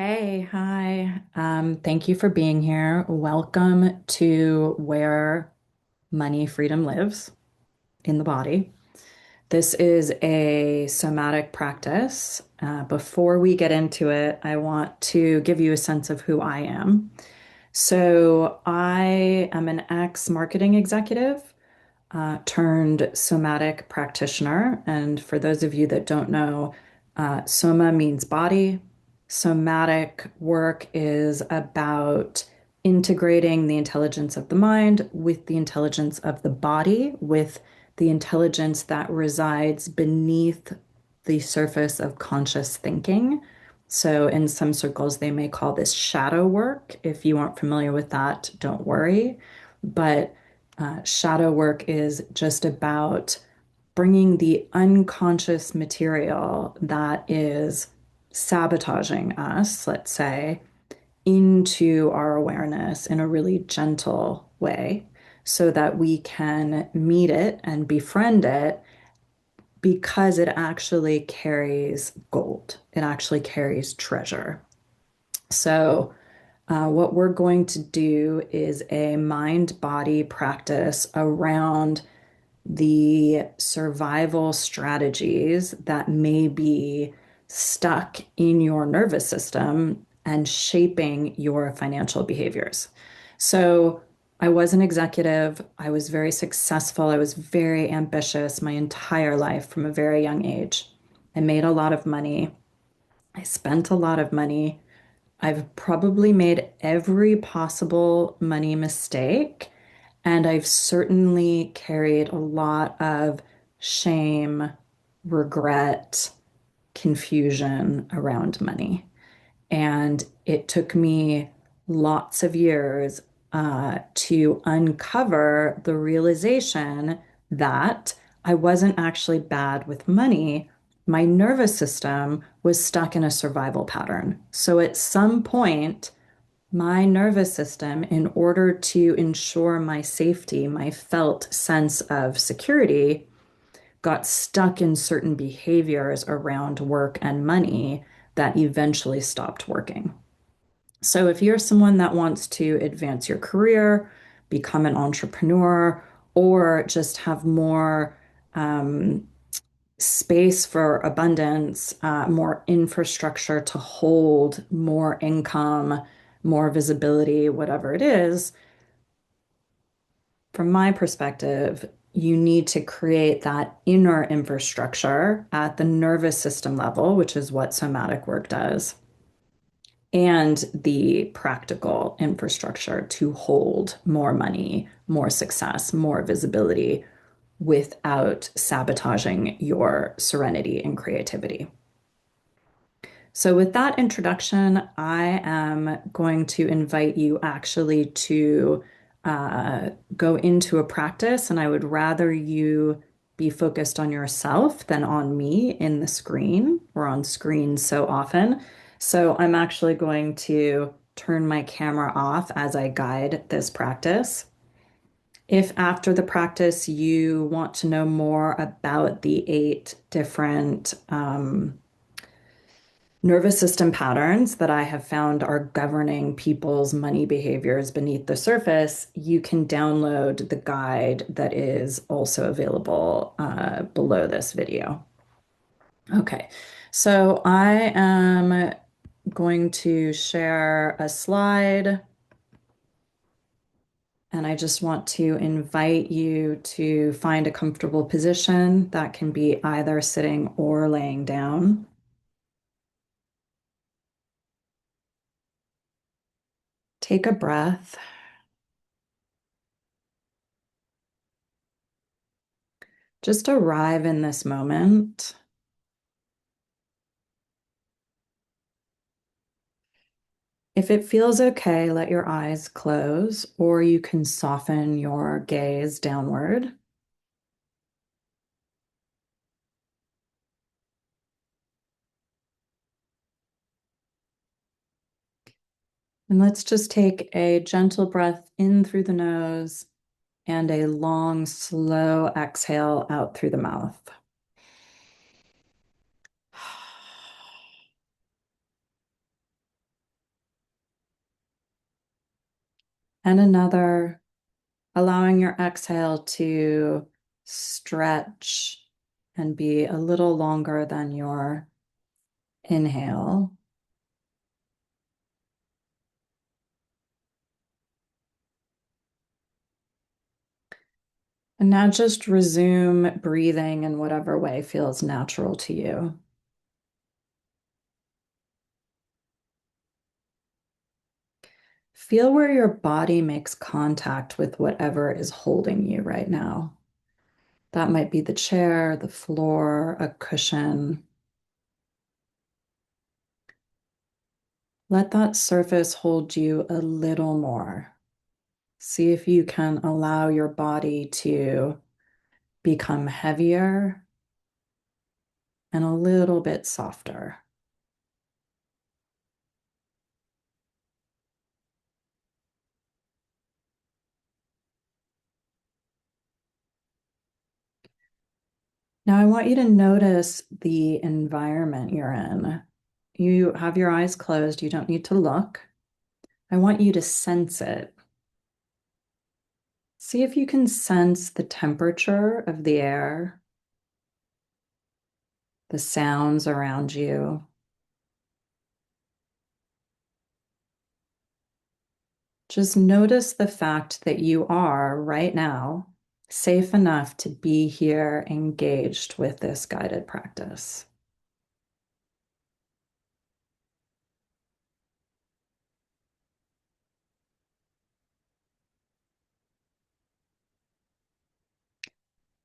Hey, hi. Thank you for being here. Welcome to where money freedom lives in the body. This is a somatic practice. Before we get into it, I want to give you a sense of who I am. So, I am an ex-marketing executive turned somatic practitioner. And for those of you that don't know, soma means body. Somatic work is about integrating the intelligence of the mind with the intelligence of the body, with the intelligence that resides beneath the surface of conscious thinking. So, in some circles, they may call this shadow work. If you aren't familiar with that, don't worry. But shadow work is just about bringing the unconscious material that is sabotaging us, let's say, into our awareness in a really gentle way so that we can meet it and befriend it because it actually carries gold. It actually carries treasure. So, what we're going to do is a mind body practice around the survival strategies that may be stuck in your nervous system and shaping your financial behaviors. So, I was an executive. I was very successful. I was very ambitious my entire life from a very young age. I made a lot of money. I spent a lot of money. I've probably made every possible money mistake, and I've certainly carried a lot of shame, regret, confusion around money. And it took me lots of years to uncover the realization that I wasn't actually bad with money. My nervous system was stuck in a survival pattern. So at some point, my nervous system, in order to ensure my safety, my felt sense of security, got stuck in certain behaviors around work and money that eventually stopped working. So, if you're someone that wants to advance your career, become an entrepreneur, or just have more um, space for abundance, more infrastructure to hold more income, more visibility, whatever it is, from my perspective, you need to create that inner infrastructure at the nervous system level, which is what somatic work does, and the practical infrastructure to hold more money, more success, more visibility without sabotaging your serenity and creativity. So, with that introduction, I am going to invite you actually to go into a practice, and I would rather you be focused on yourself than on me in the screen. We're on screens so often. So, I'm actually going to turn my camera off as I guide this practice. If after the practice you want to know more about the eight different nervous system patterns that I have found are governing people's money behaviors beneath the surface, you can download the guide that is also available below this video. Okay, so I am going to share a slide, and I just want to invite you to find a comfortable position that can be either sitting or laying down. Take a breath. Just arrive in this moment. If it feels okay, let your eyes close, or you can soften your gaze downward. And let's just take a gentle breath in through the nose and a long, slow exhale out through the mouth. And another, allowing your exhale to stretch and be a little longer than your inhale. And now just resume breathing in whatever way feels natural to you. Feel where your body makes contact with whatever is holding you right now. That might be the chair, the floor, a cushion. Let that surface hold you a little more. See if you can allow your body to become heavier and a little bit softer. Now, I want you to notice the environment you're in. You have your eyes closed, you don't need to look. I want you to sense it. See if you can sense the temperature of the air, the sounds around you. Just notice the fact that you are right now safe enough to be here engaged with this guided practice.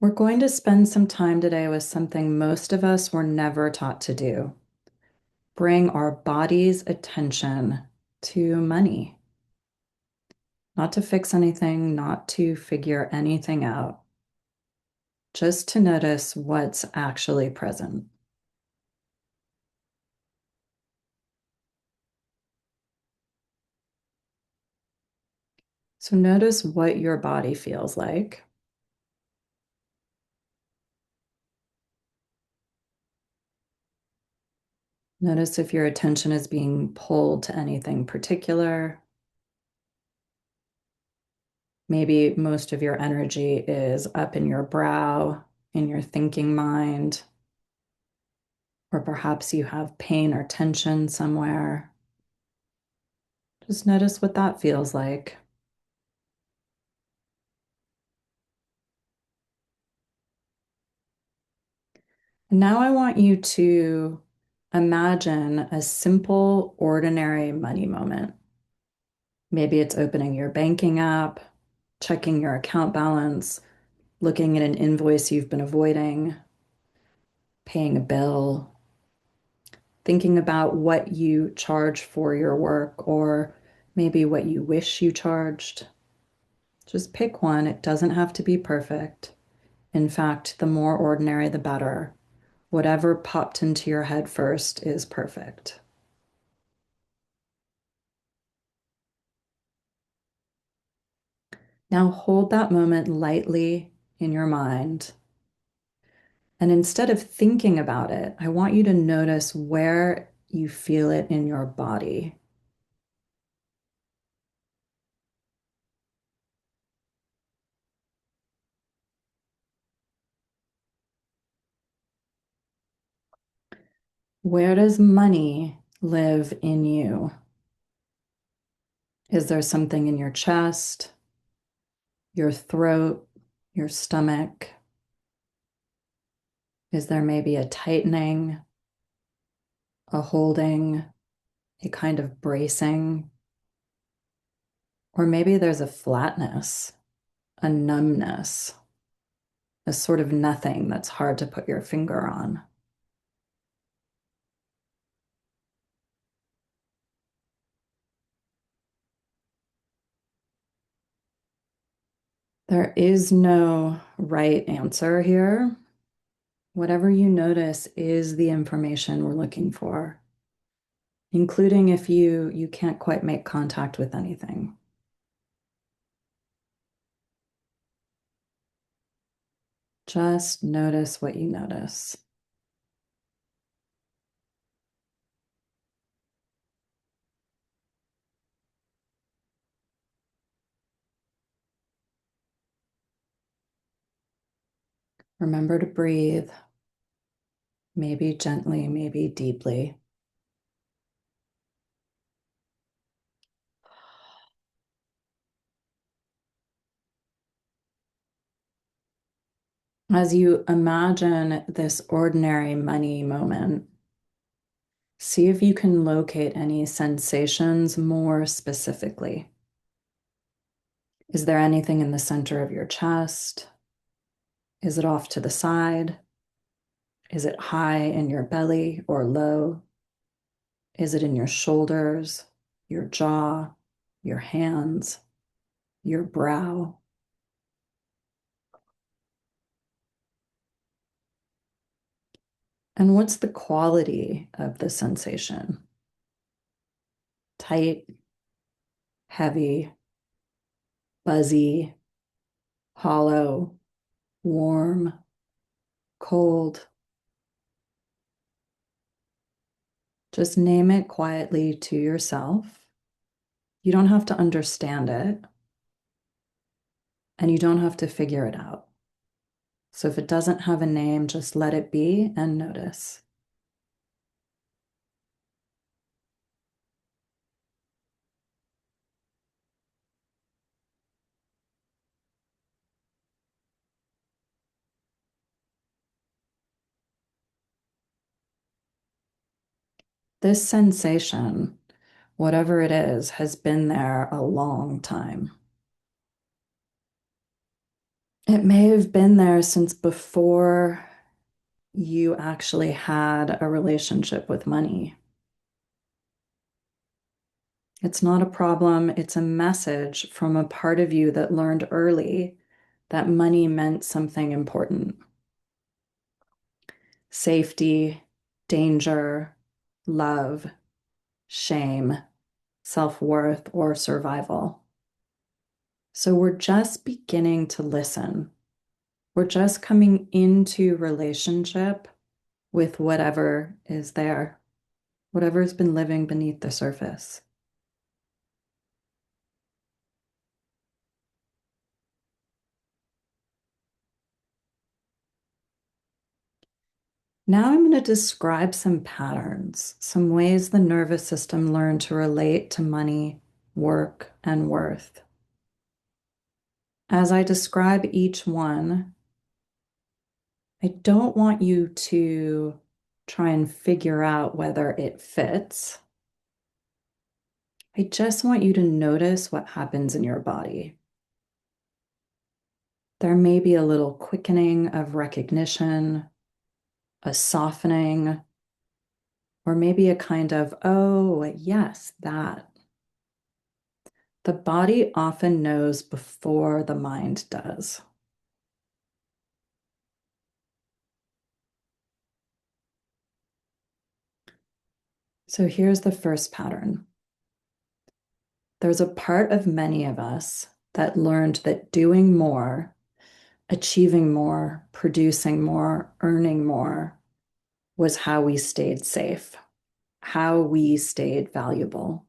We're going to spend some time today with something most of us were never taught to do. Bring our body's attention to money. Not to fix anything, not to figure anything out, just to notice what's actually present. So notice what your body feels like. Notice if your attention is being pulled to anything particular. Maybe most of your energy is up in your brow, in your thinking mind, or perhaps you have pain or tension somewhere. Just notice what that feels like. And now I want you to imagine a simple, ordinary money moment. Maybe it's opening your banking app, checking your account balance, looking at an invoice you've been avoiding, paying a bill, thinking about what you charge for your work or maybe what you wish you charged. Just pick one. It doesn't have to be perfect. In fact, the more ordinary, the better. Whatever popped into your head first is perfect. Now hold that moment lightly in your mind. And instead of thinking about it, I want you to notice where you feel it in your body. Where does money live in you? Is there something in your chest, your throat, your stomach? Is there maybe a tightening, a holding, a kind of bracing? Or maybe there's a flatness, a numbness, a sort of nothing that's hard to put your finger on. There is no right answer here. Whatever you notice is the information we're looking for, including if you can't quite make contact with anything. Just notice what you notice. Remember to breathe, maybe gently, maybe deeply. As you imagine this ordinary money moment, see if you can locate any sensations more specifically. Is there anything in the center of your chest? Is it off to the side? Is it high in your belly or low? Is it in your shoulders, your jaw, your hands, your brow? And what's the quality of the sensation? Tight, heavy, buzzy, hollow, warm, cold. Just name it quietly to yourself. You don't have to understand it, and you don't have to figure it out. So if it doesn't have a name, just let it be and notice. This sensation, whatever it is, has been there a long time. It may have been there since before you actually had a relationship with money. It's not a problem, it's a message from a part of you that learned early that money meant something important. Safety, danger, love, shame, self-worth, or survival. So we're just beginning to listen. We're just coming into relationship with whatever is there, whatever's been living beneath the surface. Now I'm going to describe some patterns, some ways the nervous system learned to relate to money, work, and worth. As I describe each one, I don't want you to try and figure out whether it fits. I just want you to notice what happens in your body. There may be a little quickening of recognition, a softening, or maybe a kind of, oh, yes, that. The body often knows before the mind does. So here's the first pattern. There's a part of many of us that learned that doing more, achieving more, producing more, earning more was how we stayed safe, how we stayed valuable.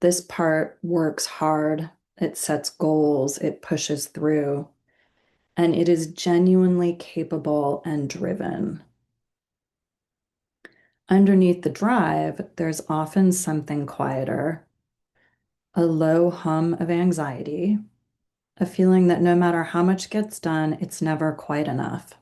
This part works hard, it sets goals, it pushes through, and it is genuinely capable and driven. Underneath the drive, there's often something quieter, a low hum of anxiety, a feeling that no matter how much gets done, it's never quite enough.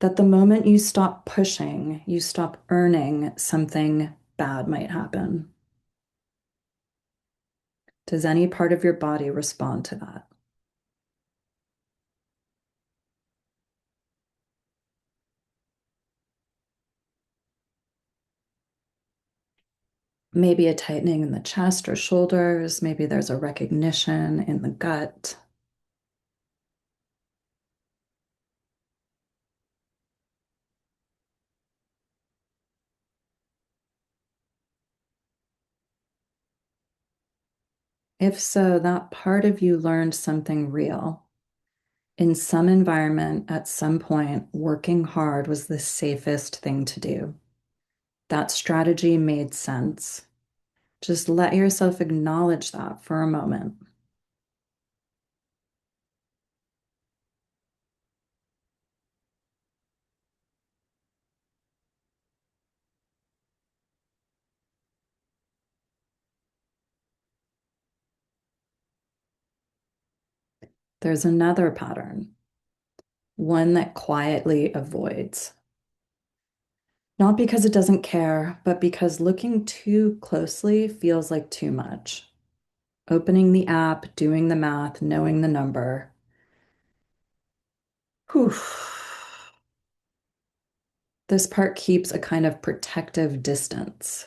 That the moment you stop pushing, you stop earning, something bad might happen. Does any part of your body respond to that? Maybe a tightening in the chest or shoulders. Maybe there's a recognition in the gut. If so, that part of you learned something real. In some environment, at some point, working hard was the safest thing to do. That strategy made sense. Just let yourself acknowledge that for a moment. There's another pattern, one that quietly avoids. Not because it doesn't care, but because looking too closely feels like too much. Opening the app, doing the math, knowing the number. Whew. This part keeps a kind of protective distance.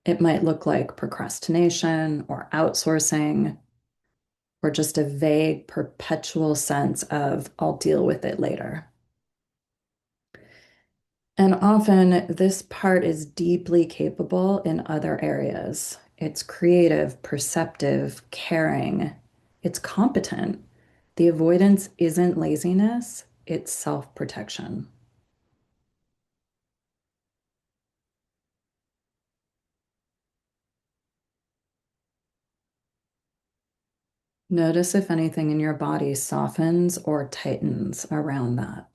It might look like procrastination or outsourcing or just a vague, perpetual sense of I'll deal with it later. And often this part is deeply capable in other areas. It's creative, perceptive, caring. It's competent. The avoidance isn't laziness, it's self-protection. Notice if anything in your body softens or tightens around that.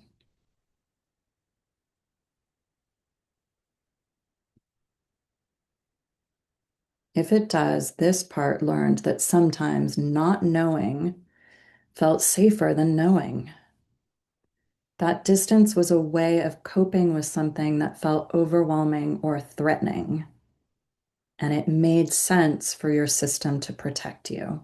If it does, this part learned that sometimes not knowing felt safer than knowing. That distance was a way of coping with something that felt overwhelming or threatening, and it made sense for your system to protect you.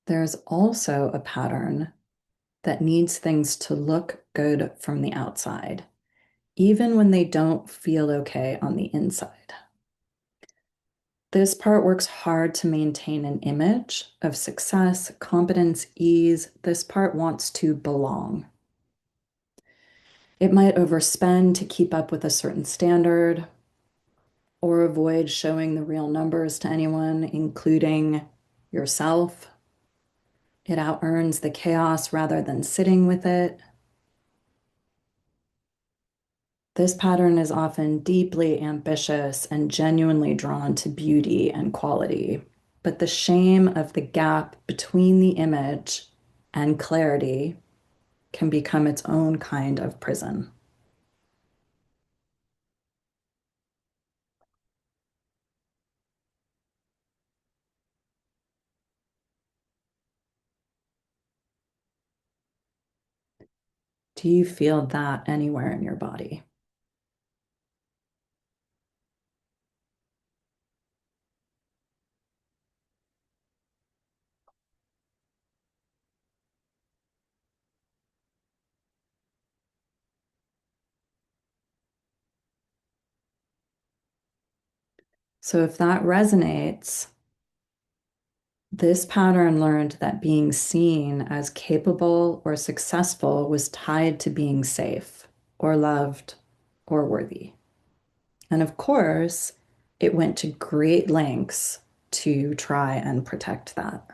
There's also a pattern that needs things to look good from the outside, even when they don't feel okay on the inside. This part works hard to maintain an image of success, competence, ease. This part wants to belong. It might overspend to keep up with a certain standard or avoid showing the real numbers to anyone, including yourself. It out earns the chaos rather than sitting with it. This pattern is often deeply ambitious and genuinely drawn to beauty and quality. But the shame of the gap between the image and clarity can become its own kind of prison. Do you feel that anywhere in your body? So if that resonates, this pattern learned that being seen as capable or successful was tied to being safe or loved or worthy. And of course, it went to great lengths to try and protect that.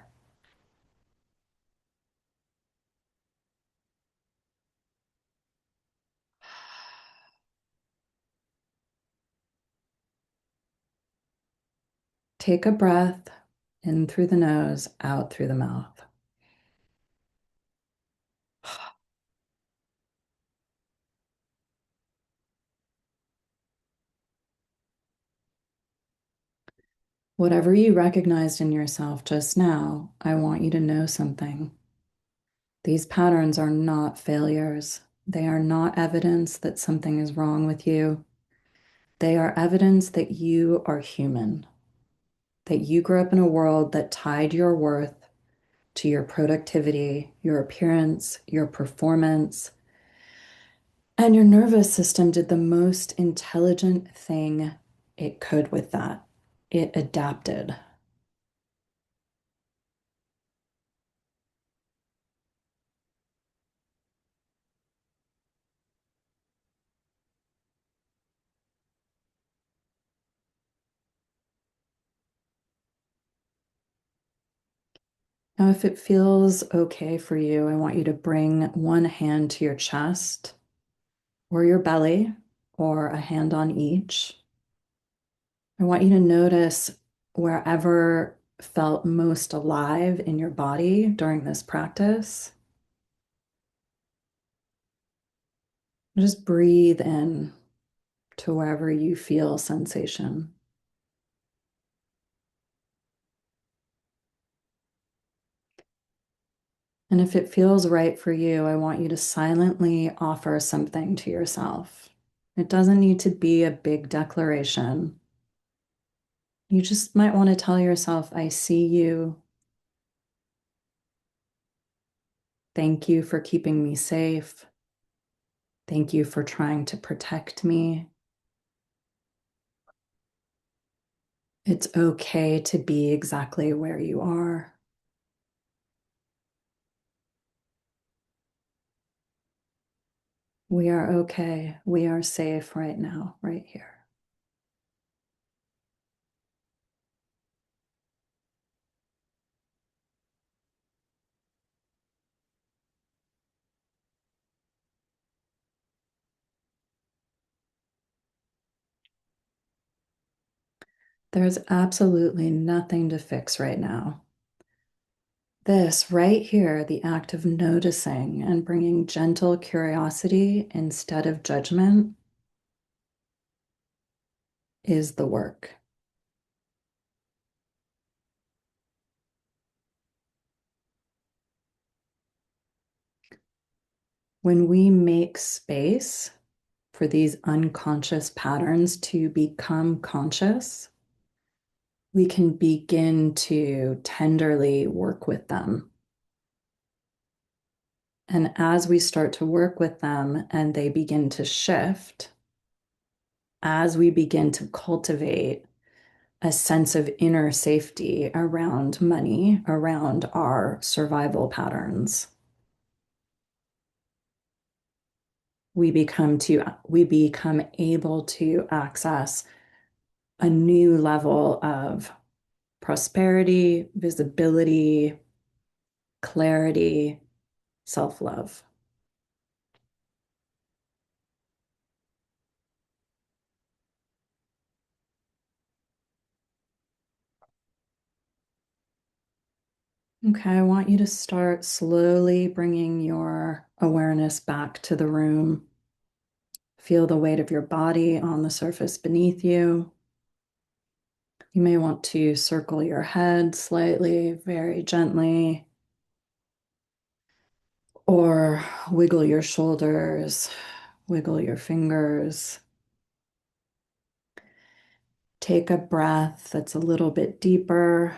Take a breath in through the nose, out through the mouth. Whatever you recognized in yourself just now, I want you to know something. These patterns are not failures. They are not evidence that something is wrong with you. They are evidence that you are human, that you grew up in a world that tied your worth to your productivity, your appearance, your performance, and your nervous system did the most intelligent thing it could with that. It adapted. Now, if it feels okay for you, I want you to bring one hand to your chest or your belly, or a hand on each. I want you to notice wherever felt most alive in your body during this practice. Just breathe in to wherever you feel sensation. And if it feels right for you, I want you to silently offer something to yourself. It doesn't need to be a big declaration. You just might want to tell yourself, I see you. Thank you for keeping me safe. Thank you for trying to protect me. It's okay to be exactly where you are. We are okay. We are safe right now, right here. There's absolutely nothing to fix right now. This right here, the act of noticing and bringing gentle curiosity instead of judgment, is the work. When we make space for these unconscious patterns to become conscious, we can begin to tenderly work with them. And as we start to work with them and they begin to shift, as we begin to cultivate a sense of inner safety around money, around our survival patterns, we become able to access a new level of prosperity, visibility, clarity, self-love. Okay, I want you to start slowly bringing your awareness back to the room. Feel the weight of your body on the surface beneath you. You may want to circle your head slightly, very gently, or wiggle your shoulders, wiggle your fingers. Take a breath that's a little bit deeper.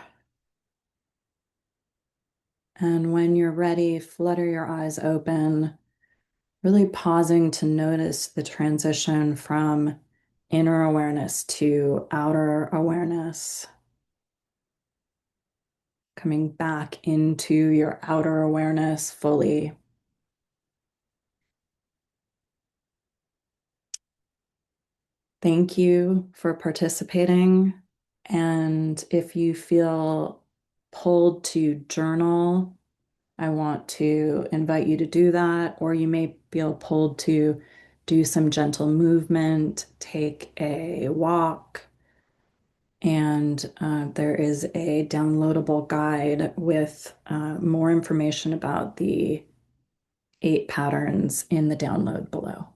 And when you're ready, flutter your eyes open, really pausing to notice the transition from inner awareness to outer awareness, coming back into your outer awareness fully. Thank you for participating. And if you feel pulled to journal, I want to invite you to do that, or you may feel pulled to do some gentle movement, take a walk. And there is a downloadable guide with more information about the 8 patterns in the download below.